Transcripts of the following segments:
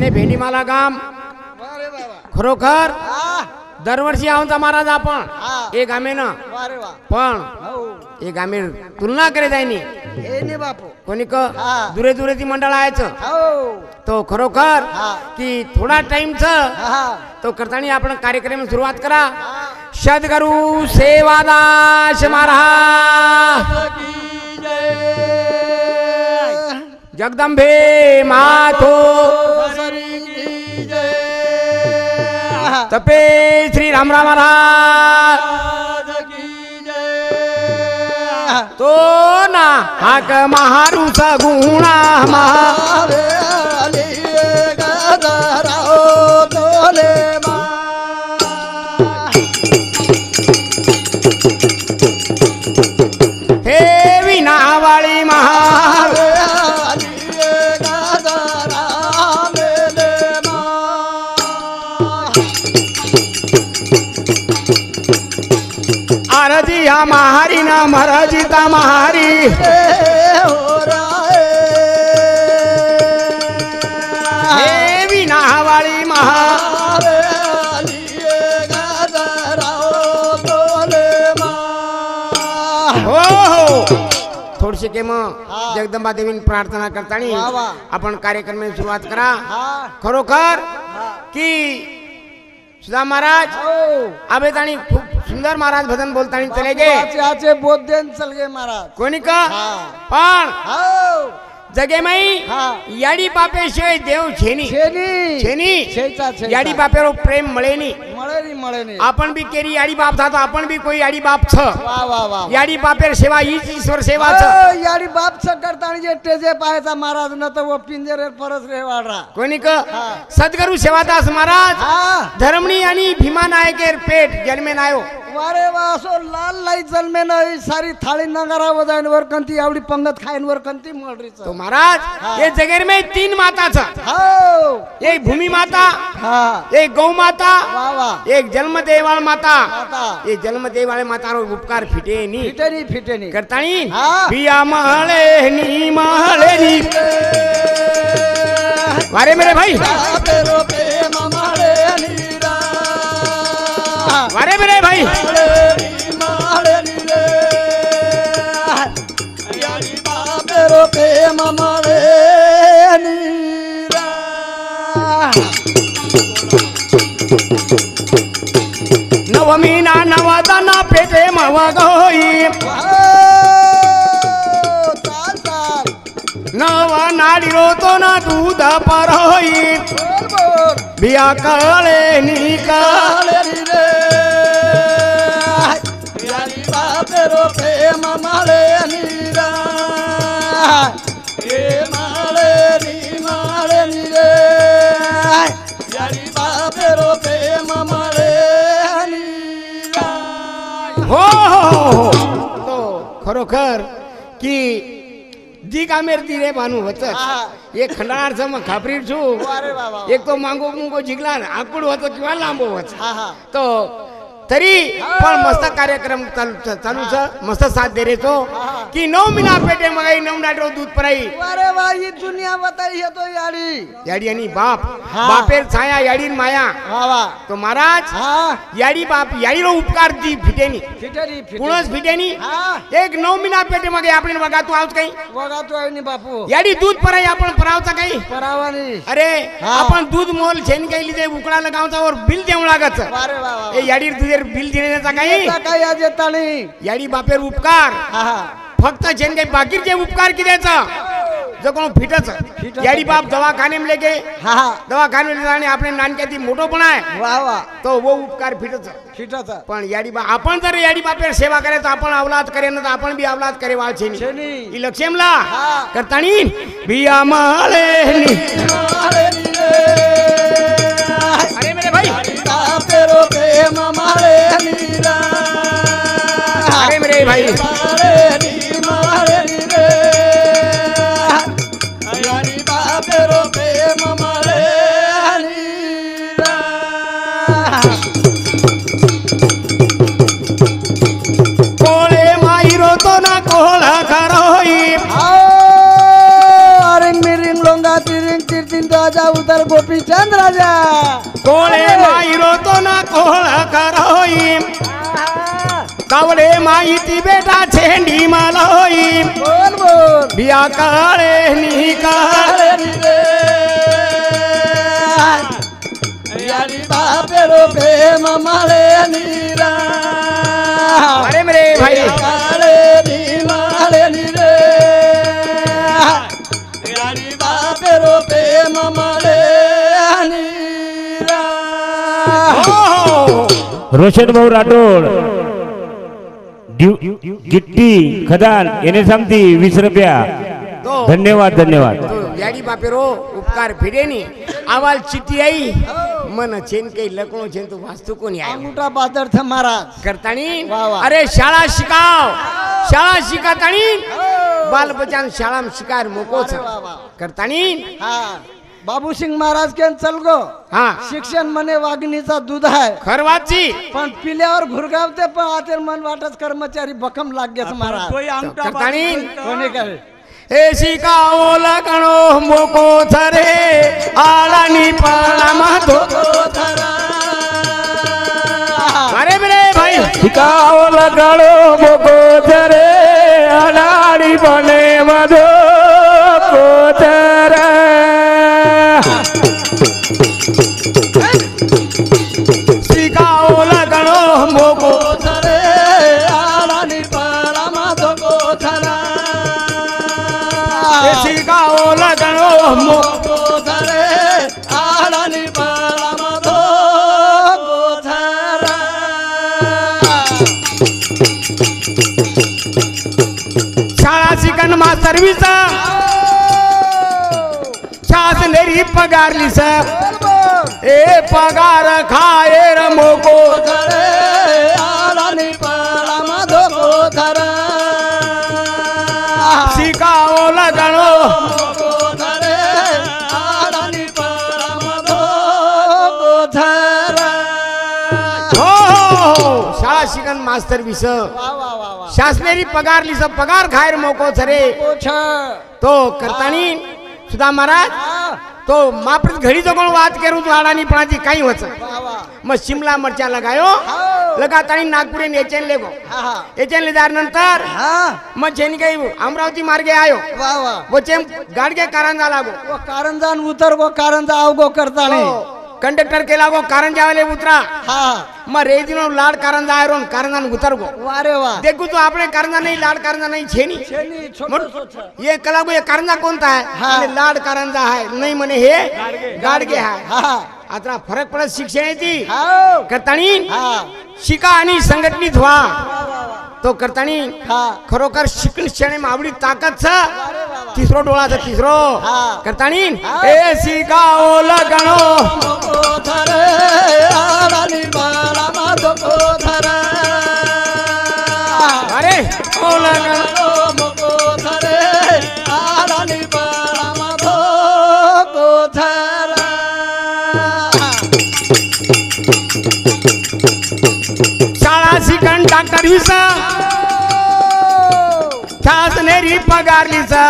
हे भेंडीमाला गाम खरोखर दरवर्षी आमचा महाराज आपण एक आमे ना पण एक आमे तुलना करे जायनी कोणी दुरे दुरे ती मंडळ यायचं तो खरोखर की थोडा टाइम तो करताना आपण कार्यक्रम सुरुवात करा सद्गुरु सेवादास महाराज जगदंबे मातो तपे श्री राम राम महाराज तो ना हाक महारू सगुणा महारे हे विनावाळी महार आरती हा महारी ना महाराजिता महारी हे विनावाळी महार हो हो थोडीशी के मग जगदंबा देवीने प्रार्थना करताना आपण कार्यक्रम सुरुवात करा खरोखर की सुधा महाराज आबे ताणी खूप सुंदर महाराज भजन बोलतानी चले गे आचे बोधन चल गए महाराज कोणी का पण जगे मई याडी बापे शिवाय देव छेनी छेनी याडी बापेरो प्रेम मळेनी आपण भी केरी याडी बाप था तो आपण भी कोई याडी बाप छ याडी बापेर सेवा हीच ईश्वर सेवा छ याडी बाप छ करतानी जे टेजे पायचा महाराज न तो वो पिंजरे परस रे वाडरा कोणी का सद्गुरु सेवादास महाराज धर्मणी आणि भीमा नायकेर पेट जन्मे नायो वारे वासो लाल लाई जन्मे नाही सारी थाळी नगारा वजाइन वर कंती आवडी पंगत खाइन वर कंती मळरी तो महाराज ये जगेर में तीन माता छ एक भूमि माता एक गौ माता एक जन्म देवाळ माता ये जन्म देवाळ माता रो उपकार फिटे नी करतानी पिया महले नी वारे मेरे भाई वारे मेरे भाई नवमीना नवदना पेटे मवगोई नव नाडी रोतो ना दूध परहोई बिया काळे नी काळे बापेरो प्रेम माळे नीरा ए माळे नी रे यारी बापेरो प्रेम माळे नीरा हो तो खरोखर की जी कामेर तीरे बानू होत एक खंडाळार मग खापरीर छु एक तो मांगो मुंगो जिगला आकुड होत किंवा लांबो होत तो तरी पण मस्त कार्यक्रम चालू छ मस्त साथ दे रे तो की 9 महीना पेटे मगाई 9 डाटो दूध पराई अरे वाह ये दुनिया बताई है तो याडी आणि बाप बापेर छाया याडी माया तो महाराज याडी बाप याडी रो उपकार दी फिटेनी कुणच फिटेनी एक 9 महीना पेटे मगे आपण वगा तू आउत काही वगा तू आईनी बापू याडी दूध पराई आपण परावता काही परावानी अरे आपण दूध मोल छेन काही लिदे उकळा लगावता और बिल देऊ लागत अरे वाह ए याडी दूध बिल देण्याचा काही आज येतानी याडी बापेर उपकार फक्त जेन काही बाकीचे उपकार किद्याचा जो कोण फिटच याडी बाप दवाखाने में लेके दवाखाने में जाणे आपले नानक्याती मोठो पण आहे वाह तो वो उपकार फिटच पण याडी बा आपण जर याडी बापेर सेवा करे तो आपण अवलाद करे ना आपण भी अवलाद करे वाळछे नी ई लक्ष्यमला करतानी बिया माळेनी अरे मेरे भाई बापेरो प्रेम माळे नीरा अरे मेरे भाई बापेरो प्रेम माळे नीरा कोळे माईरो तो ना कोळा खरोई रिंग मिरिंग लोंगा तिरिंग तिरतिन राजा उतर मास्तर गोपीचंद राजा कोळे माईरो तो ना कोळ करोई कावडे माहिती बेटा छेंडी मालोई बोल बोल बिया काळे नी काळे यारी बापे रो प्रेम माळे नीरा अरे मेरे भाई काळे नी माळे नीरे यारी बापे रो प्रेम माळे नीरा रोशन भाऊ राठोड गिट्टी खदान याने सांगती 20 रुपया तो धन्यवाद धन्यवाद तो याडी बापेरो उपकार फिरेनी आवाल चिट्टी आई मन छेन काही लकणो छेन तो वास्तू कोणी आहे अंगुठा बादर्थ महाराज करतानी वा वा. अरे शाळा शिकाव शाळा शिकातानी बाल बचान शाळा शिकार मोकोच अरे वा वा. करतानी हा बाबू सिंग महाराज के चल गो हा शिक्षण म्हणे वाघिणीचा दूध आहे खरवाची पण पिल्यावर घुरगावते पण आते मन वाटच कर्मचारी बखम लागेच महाराज करतानी कोणी काय हे शिकाओ लकणो मोको थरे आळानी पाळा मातो अरे मेरे भाई शिकाव लगाडो मोको धरे अडाडी बने मधो कोतर शिकाओ लकणो मोको हे शिकाओ लकणो मोको शाळा शिकन मास्तर विसा शासनेरी पगारली सर ए पगार खाये र मोको शिकाओ लगणो हो शाळा शिकन मास्तर विस शासनेरी पगारली सब पगार खायर मोको छरे तो करतानी सुधा महाराज तो माप्रत घडी जो कोण वाद करू तो आडानी पणाची काही होच मग शिमला मिरच्या लगायो लगातानी नागपूर नेचेन लेगो एचेन लेदार नंतर मग जेनी काही अमरावती मार्गे आयो वो चेम गाडगे कारंजा लागो कारंजान उतर गो कारंजा आव गो करता नाही कंडक्टर के लागो कारंजा वाले उतरा मग रेदिनो लाड कारंजा आयो कारंजा उतर गो वारे वा देखो तो आपने कारंजा नहीं लाड कारंजा नहीं छेनी ये कला को ये कारंजा कोणता है आणि लाड कारंजा है नहीं मने हे गाडगे है आता फरक पडत शिक्षणाची करतानी शिका आणि संघटनित व्हा तो करतानी खरोखर शिक्षण आवडी ताकद छ तिसरो डोळाचा तिसरो करतानी ए शिकाओ लगणो अरे ओ लगणो शाळा शिकण डॉक्टर विसा शासनेरी पगारली सा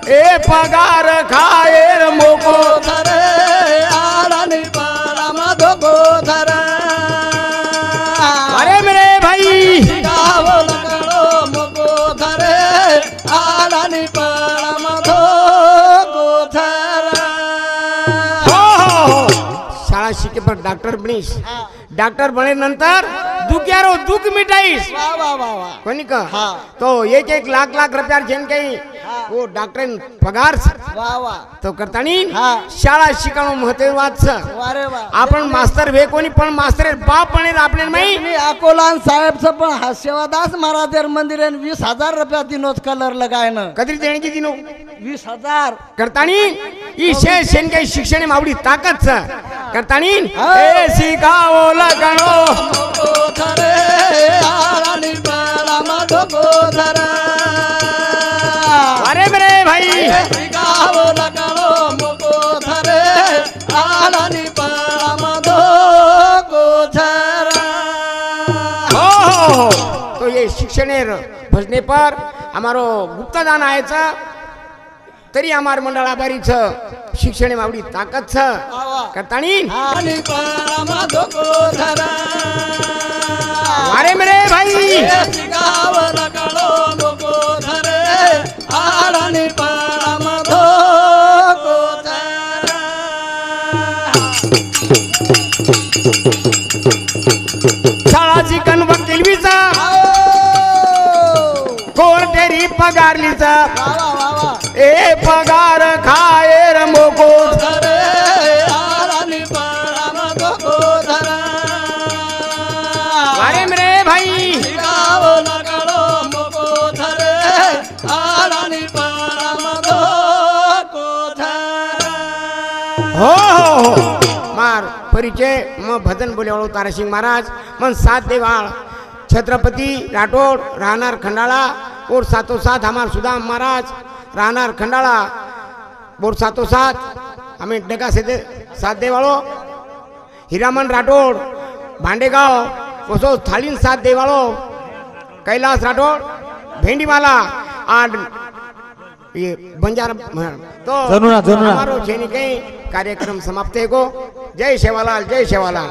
ए पगार खायर मोको अरे मेरे भाई शाळा शिके पण डॉक्टर बनीस डॉक्टर बने नंतर दुखियारो दुख मिटाईस कोणी का तो एक लाख रुपया जेन काही वो डॉक्टर पगार तो करतानी शाळा शिकणं महत्वाचं आपण मास्तर वे कोणी पण मास्तर बाप पण आपल्याला माहिती अकोलान साहेबचं पण हा सेवादास महाराज मंदिर 20,000 रुपया दिनोच कलर लगायन कधी देणगी दिनो 20,000 करतानी ई शेन काही शिक्षण आवडी ताकद करतानी ए शिकाओ लगणो अरे मेरे भाई तो ये शिक्षण भजने पर हमारो गुप्तदान आयचा तरी आमार मंडळ आभारी छ शिक्षण में आवडी ताकत छ करताणी आणि पाळामा धोको धरा वारे मेरे भाई गावला काळो धोको धरे आणि पाळामा धोको धरा शाळाची कण वकील विचा कोर्टेरी पगारलीचा ए पगार खाए रमोको धरे आणि पाळामा धोको धरा वारे मेरे भाई गावला काळो धोको धरे आणि पाळामा धोको धरा हो मार परिचय मग भजन बोले वाळो तारासिंग महाराज मन सात देवाळ छत्रपती राठोड राहणार खंडाळा और सातो साथ हमार सुदाम महाराज राहणार खंडाळा बोर सातो साथ हमें डगा से साथ देवाळो हिरामन राठोड भांडेगाव ओसो थालीन साथ देवाळो कैलाश राठोड भेंडीवाला आड ये बंजारा तो जनुना हमारो छेनी कहीं कार्यक्रम समाप्त है को जय शेवालाल जय शेवालाल।